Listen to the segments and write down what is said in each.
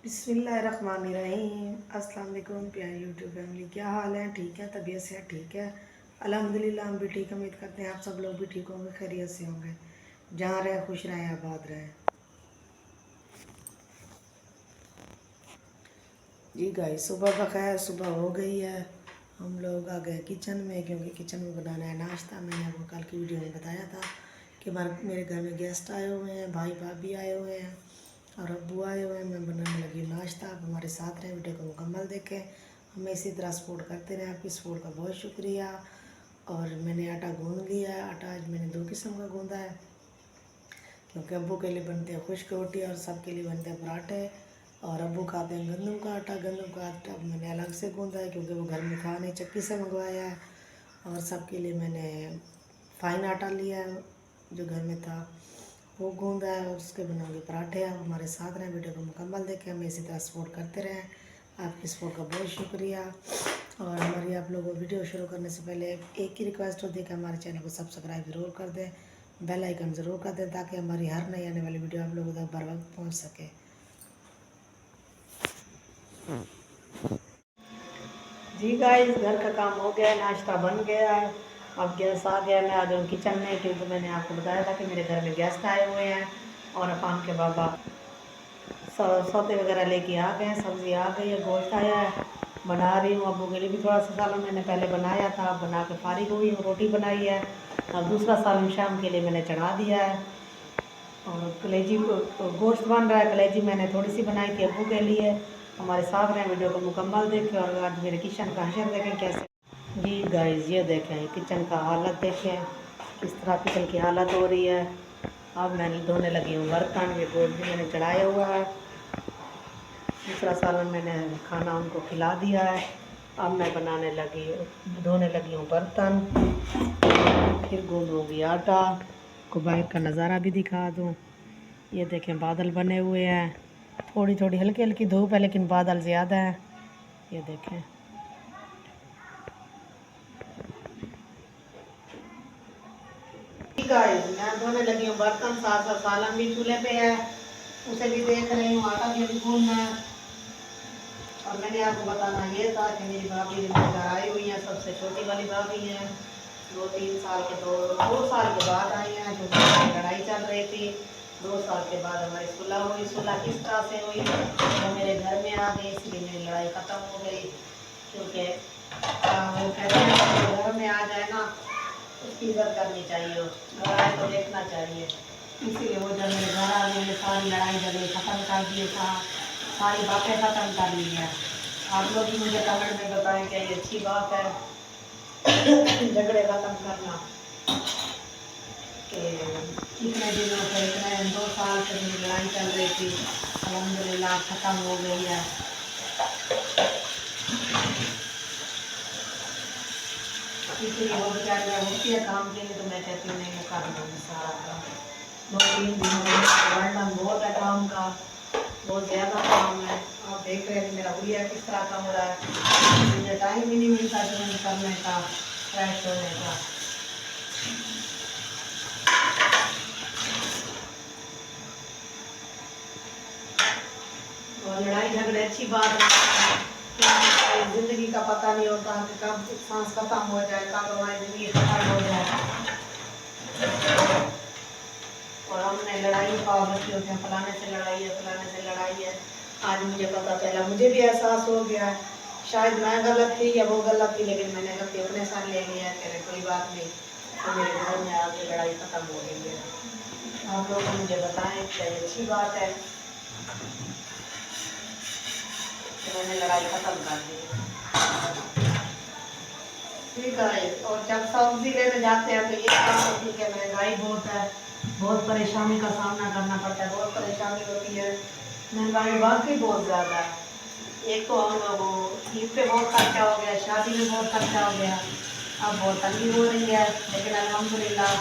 बिस्मिल्लाहिर्रहमानिर्रहीम। अस्सलाम वालेकुम प्यारी यूट्यूब फैमिली, क्या हाल है? ठीक है, तबीयत से ठीक है? अल्हम्दुलिल्लाह हम भी ठीक। उम्मीद करते हैं आप सब लोग भी ठीक होंगे, खैरियत से होंगे। जहाँ रहे खुश रहें, आबाद रहें। जी गाइस, सुबह बखैर। सुबह हो गई है, हम लोग आ गए किचन में, क्योंकि किचन में बनाना है नाश्ता। मैंने आपको कल की वीडियो में बताया था कि मेरे घर में गेस्ट आए हुए हैं, भाई भाभी आए हुए हैं और अब्बू आए हुए हैं। मैं बनाने लगी नाश्ता। आप हमारे साथ रहें, वीडियो को मुकम्मल देखें, हमें इसी तरह सपोर्ट करते रहें। आपकी सपोर्ट का बहुत शुक्रिया। और मैंने आटा गूँध लिया है। आटा आज मैंने 2 किस्म का गूँधा है, क्योंकि अब्बू के लिए बनते हैं खुश्क रोटी और सबके लिए बनते हैं पराठे। और अब्बू खाते हैं गंदम का आटा। गंदम का आटा मैंने अलग से गूँधा है, क्योंकि वो घर में था नहीं, चक्की से मंगवाया है। और सबके लिए मैंने फाइन आटा लिया है, जो घर में था वो गूँधा है, और उसके बनाऊंगे पराठे। आप हमारे साथ रहें, वीडियो को मुकम्मल देखें, हमें इसी तरह सपोर्ट करते रहें। आपकी सपोर्ट का बहुत शुक्रिया। और हमारी आप लोगों को वीडियो शुरू करने से पहले एक ही रिक्वेस्ट होती है कि हमारे चैनल को सब्सक्राइब ज़रूर कर दें, बेल आइकन ज़रूर कर दें, ताकि हमारी हर नई आने वाली वीडियो आप लोगों तक बर वक्त पहुँच सके। जी गाइस, घर का काम हो गया है, नाश्ता बन गया है। अब गैस आ गया, मैं आ जाऊँ किचन में, क्योंकि मैंने आपको बताया था कि मेरे घर में गेस्ट आए हुए हैं और अपान के बाबा सौते वगैरह लेके आ गए हैं। सब्ज़ी आ गई है, गोश्त आया है, बना रही हूँ। अब्बू के लिए भी थोड़ा सा सालन मैंने पहले बनाया था, बना के फारिग हुई हूँ। रोटी बनाई है, अब दूसरा सालन शाम के लिए मैंने चढ़ा दिया है। और कलेजी गोश्त बन रहा है। कलेजी मैंने थोड़ी सी बनाई थी अब्बू के लिए। हमारे साथ रहें, वीडियो को मुकम्मल देखें और आज मेरे किचन का हशर देखें कैसे। जी गाइस, ये देखें किचन का हालत, देखें किस तरह किचन की हालत हो रही है। अब मैंने धोने लगी हूँ बर्तन। ये गोश्त भी मैंने चढ़ाया हुआ है, दूसरा सालन मैंने खाना उनको खिला दिया है। अब मैं धोने लगी हूँ बर्तन, फिर गूँधूँगी आटा। को बाहर का नज़ारा भी दिखा दूँ। ये देखें बादल बने हुए हैं, थोड़ी थोड़ी हल्की हल्की धूप है, लेकिन बादल ज़्यादा है। ये देखें गाइस, मैं धोने लगी हूँ बर्तन, साथ साथ सालन भी चूल्हे पे है, उसे भी देख रही हूँ। आटा भी अभी गूँधना है। और मैंने आपको बताना ये था कि मेरी भाभी जो मेरे घर आई हुई है, सबसे छोटी वाली भाभी है, 2-3 साल के 2 साल के बाद आई हैं, क्योंकि लड़ाई चल रही थी। 2 साल के बाद हमारी सुलह हुई। सुलह किस तरह से हुई? वो मेरे घर में आ गई, इसलिए मेरी लड़ाई ख़त्म हो गई। क्योंकि वो कहते हैं कि घर में आ जाए ना, उसकी इज्जत करनी चाहिए, घर आए तो देखना चाहिए। इसीलिए वो जब मेरे घर आ गई, सारी लड़ाई झगड़े ख़त्म कर दिए था, सारी बातें ख़त्म कर ली हैं। आप लोग भी मुझे कमेंट में बताएं कि ये अच्छी बात है झगड़े ख़त्म करना। कि इतने दिनों से, इतने 2 साल से मेरी लड़ाई चल रही थी, अल्हम्दुलिल्लाह ख़त्म हो गई है। इसलिए वो बेचारी होती है काम के लिए, तो मैं कहती हूँ नहीं, मैं कर दूँगी सारा काम। 2-3 दिनों में वर्णन बहुत है काम का, बहुत ज़्यादा काम है। आप देख रहे हैं मेरा भैया किस तरह का हो रहा है। मुझे टाइम ही नहीं मिलता जॉइन करने का, फ्रेश होने का। और लड़ाई झगड़े अच्छी बात है, ज़िंदगी का पता नहीं होता कि कब सांस खत्म हो जाए, कब हमारी ज़िंदगी खत्म हो जाए। और हमने लड़ाई पाव रखी होती है, फलाने से लड़ाई है, फलाने से लड़ाई है। आज मुझे पता चला, मुझे भी एहसास हो गया है, शायद मैं गलत थी या वो गलत थी, लेकिन मैंने गलती अपने साथ ले लिया है। चले कोई बात नहीं, तो मेरे घर में आके लड़ाई ख़त्म हो गई है। आप लोग मुझे बताएं क्या ये अच्छी बात है कि मैंने लड़ाई ख़त्म कर दी? ठीक है। और जब सब्जी लेने जाते हैं तो ये बात होती है कि महंगाई बहुत है, बहुत परेशानी का सामना करना पड़ता है, बहुत परेशानी होती है। महंगाई वाकई बहुत ज़्यादा है। एक तो हम वो ईद पे बहुत खर्चा हो गया, शादी में बहुत खर्चा हो गया, अब बहुत तंगी हो रही है। लेकिन अल्हम्दुलिल्लाह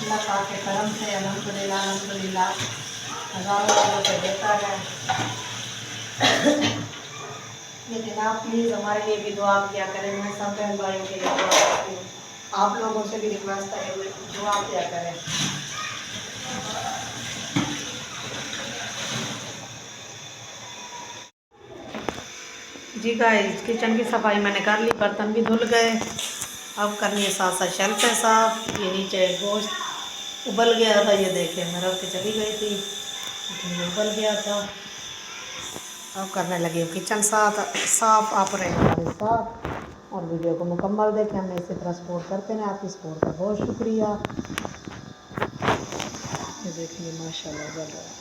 अल्लाह पाक के करम से अल्हम्दुलिल्लाह अल्हम्दुलिल्लाह हज़ारों लोगों से बेहतर है। लेकिन आप प्लीज़ हमारे लिए भी दुआ किया करें। मैं सब बहन भाइयों के लिए दुआ करती हूँ, आप लोगों से भी रिक्वेस्ट है दुआ किया करें। जी गाइस, किचन की सफाई मैंने कर ली, बर्तन भी धुल गए। अब करनी है साथ साथ शेल्फ है साफ। ये नीचे गोश्त उबल गया था, ये देखिए मैं रख के चली गई थी लेकिन ये उबल गया था। अब करने लगी हूँ किचन साफ। आप रहे हमारे साथ और वीडियो को मुकम्मल देखें। हमें इसी तरह सपोर्ट करते हैं, आपकी सपोर्ट का बहुत शुक्रिया। ये देखिए माशाल्लाह उबल रहा है।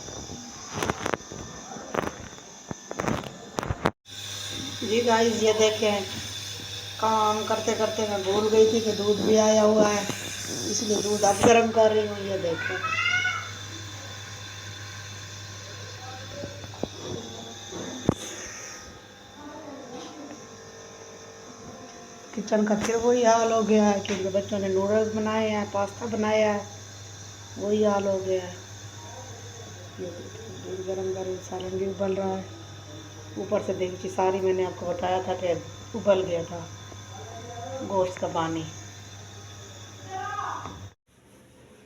जी गाइस, ये देखें काम करते करते मैं भूल गई थी कि दूध भी आया हुआ है, इसलिए दूध अब गर्म कर रही हूँ। ये देखें किचन का फिर वही हाल हो गया है, क्योंकि बच्चों ने नूडल्स बनाए हैं, पास्ता बनाया है, वही हाल हो गया है। ये देखिए दूध गर्म कर, सालन भी उबल रहा है। ऊपर से देखिए सारी मैंने आपको बताया था कि उबल गया था गोश्त का पानी।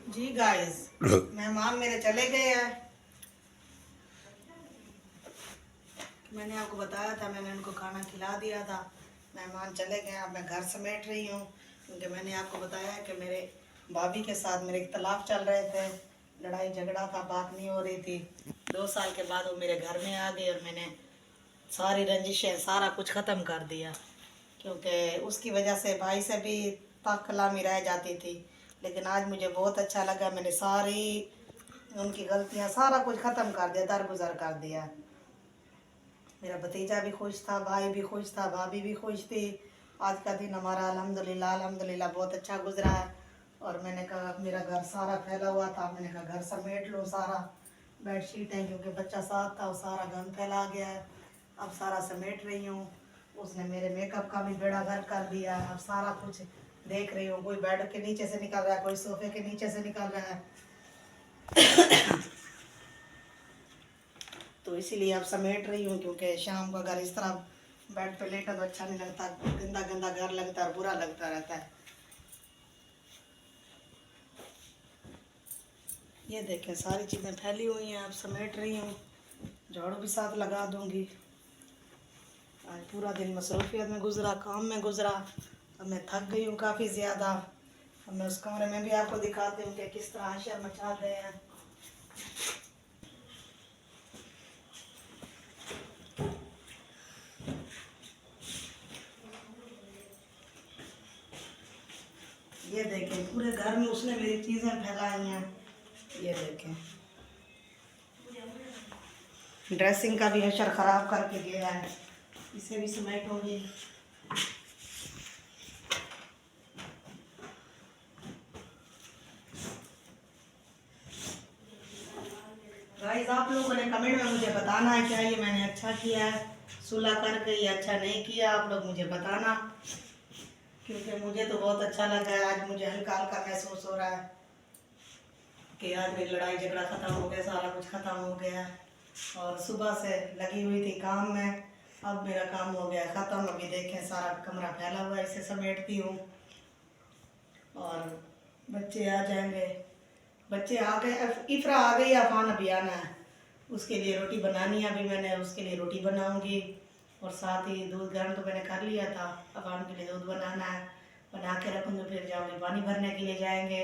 जी गाइस, मेहमान मेरे चले गए हैं। मैंने आपको बताया था, मैंने उनको खाना खिला दिया था। मेहमान चले गए, अब मैं घर समेट रही हूँ, क्योंकि मैंने आपको बताया कि मेरे भाभी के साथ मेरे इख्तलाफ चल रहे थे, लड़ाई झगड़ा था, बात नहीं हो रही थी। 2 साल के बाद वो मेरे घर में आ गए और मैंने सारी रंजिशें सारा कुछ ख़त्म कर दिया, क्योंकि उसकी वजह से भाई से भी ताकलामी रह जाती थी। लेकिन आज मुझे बहुत अच्छा लगा, मैंने सारी उनकी गलतियाँ सारा कुछ ख़त्म कर दिया, दरगुजर कर दिया। मेरा भतीजा भी खुश था, भाई भी खुश था, भाभी भी खुश थी। आज का दिन हमारा अल्हम्दुलिल्लाह बहुत अच्छा गुजरा है। और मैंने कहा मेरा घर सारा फैला हुआ था, मैंने कहा घर समेट लो सारा। बेडशीटें, क्योंकि बच्चा साथ था, वो सारा गंद फैला गया है। अब सारा समेट रही हूँ। उसने मेरे मेकअप का भी बेड़ा गर्क कर दिया है। अब सारा कुछ देख रही हूँ, कोई बेड के नीचे से निकल रहा है, कोई सोफे के नीचे से निकल रहा है। तो इसीलिए अब समेट रही हूँ, क्योंकि शाम को अगर इस तरह बेड पे लेटा तो अच्छा नहीं लगता, गंदा गंदा घर लगता है, बुरा लगता रहता है। ये देखें सारी चीज़ें फैली हुई हैं, अब समेट रही हूँ। झाड़ू भी साथ लगा दूँगी। आज पूरा दिन मसरूफियत में गुजरा, काम में गुजरा। अब मैं थक गई हूँ काफ़ी ज़्यादा। अब मैं उस कमरे में भी आपको दिखाती हूँ कि किस तरह आशिया मचा गए हैं। ये देखें पूरे घर में उसने मेरी चीज़ें फैलाई हैं। ये देखें ड्रेसिंग का भी हशर ख़राब करके गया है, इसे भी समेटूंगी। गाइस, आप लोगों ने कमेंट में मुझे बताना है क्या ये मैंने अच्छा किया है सुलह करके, ये अच्छा नहीं किया। आप लोग मुझे बताना, क्योंकि मुझे तो बहुत अच्छा लगा है। आज मुझे हल्का हल्का महसूस हो रहा है कि आज मेरी लड़ाई झगड़ा ख़त्म हो गया, सारा कुछ ख़त्म हो गया। और सुबह से लगी हुई थी काम में, अब मेरा काम हो गया ख़त्म। अभी देखें सारा कमरा फैला हुआ है, इसे समेटती हूँ। और बच्चे आ जाएंगे, बच्चे आ गए, इफ्रा आ गई, अफान अभी आना है, उसके लिए रोटी बनानी है। अभी मैंने उसके लिए रोटी बनाऊंगी और साथ ही दूध गर्म तो मैंने कर लिया था, अफान के लिए दूध बनाना है, बना के रखूँगी। फिर जाऊँगी पानी भरने के लिए जाएंगे,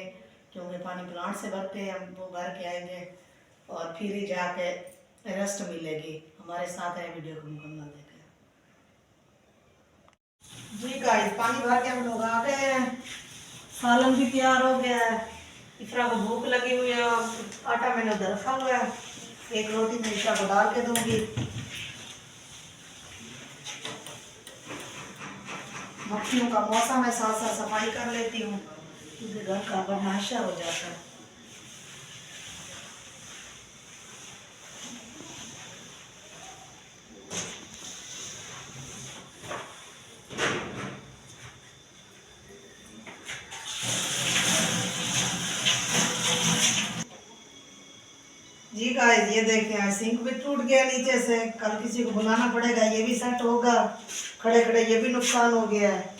क्योंकि पानी प्लांट से भरते हैं, वो भर के आएंगे और फिर ही जाके रेस्ट मिलेगी। हमारे साथ है, वीडियो को मुकम्मल देखें। जी गाइस, पानी भर के हम लोग आ गए हैं, सालन भी तैयार हो गया है। इफ्रा को भूख लगी हुई है, आटा मैंने उधर रखा हुआ है, एक रोटी मैं इफ्रा को डाल के दूंगी। मक्खियों का मौसम है, साथ साथ सफाई कर लेती हूँ, क्योंकि घर का बदमाशा हो जाता है। जी गाइस, ये देखें सिंक भी टूट गया नीचे से, कल किसी को बुलाना पड़ेगा, ये भी सेट होगा। खड़े खड़े ये भी नुकसान हो गया है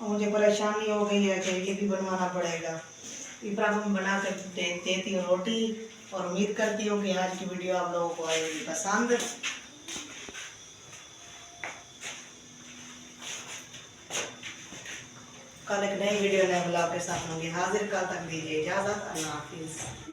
और मुझे परेशानी हो गई है कि ये भी बनवाना पड़ेगा। इब्राहिम बना कर देती हूँ रोटी, और उम्मीद करती हूँ कि आज की वीडियो आप लोगों को आएगी पसंद। कल एक नई वीडियो नए ब्लॉग के साथ होंगे हाजिर। कल तक दीजिए इजाज़त। अल्लाह हाफिज़।